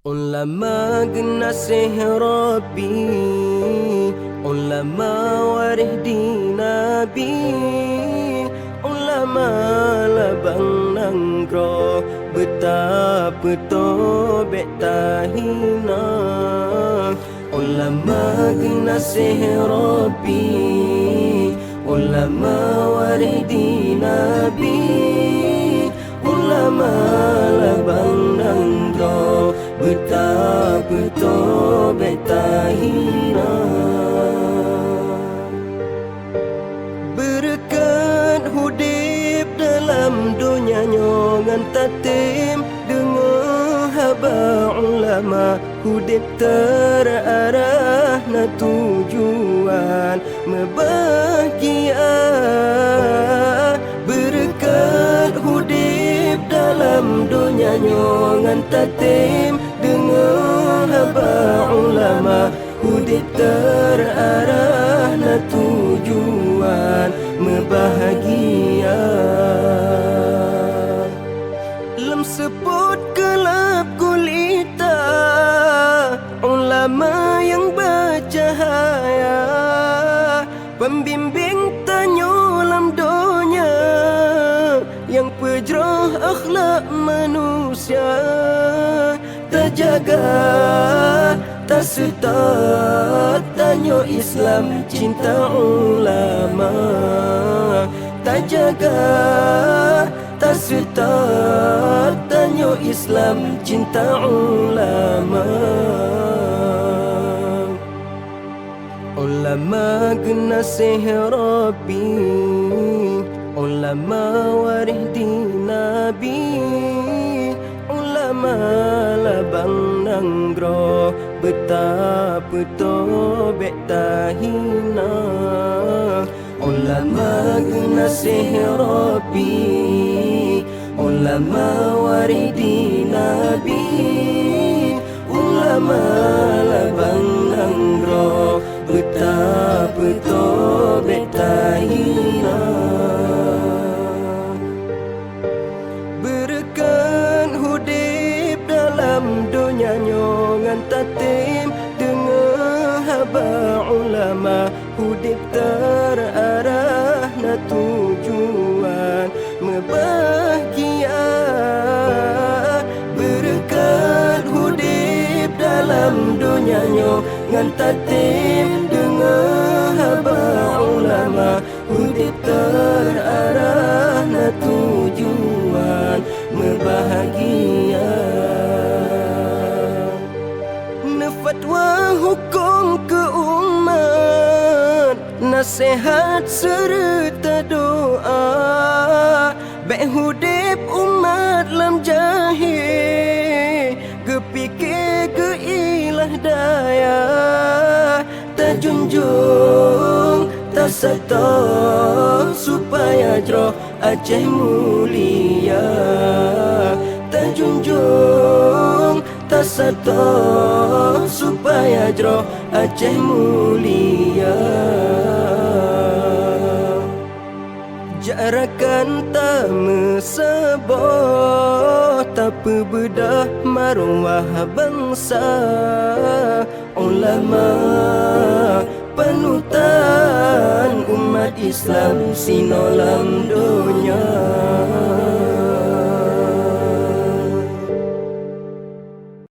Ulama Geunaseh Rabbi, ulama warih di Nabi, ulama labang nanggro betapa tobek tahina. Ulama Geunaseh Rabbi, ulama warih di Nabi, ulama labang nanggro betapa tobek tahina. Berkat hudib dalam dunia ngan tatim, dengar haba ulama hudib terarah na tujuan membahagia. Berkat hudib dalam dunia ngan tatim, dengar haba ulama hudib terarah na tujuan membahagia. Lem seput kelap gulita, ulama yang bercahaya, pembimbing tanyo lam dunia, yang pejroh akhlak manusia. Terjaga tak setat tanyo Islam cinta ulama. Terjaga tak setat tanyo Islam cinta ulama. Ulama Geunaseh Rabbi, ulama warih di Nabi, ulama labang nanggro betapa tobek tahina. Ulama Geunaseh Rabbi, ulama warih di Nabi, ulama labang nanggro betapa tobek tahina. Berkat hudib dalam dunia ngan tatim, dengar haba ulama hudib terarah na tujuan membahagia. Berkat hudib dalam dunia ngan tatim, dengar haba ulama hudib terarah na tujuan membahagia. Fatwa hukum ke umat, nasihat serta doa, baik hudib umat lam jahil, kepikir ke ilah daya. Terjunjung tak sata supaya jroh Aceh mulia. Terjunjung tak sata supaya jroh Aceh mulia. Jarakan tak mesabah, tapi bedah maruah bangsa. Ulama panutan umat Islam sinolam dunia.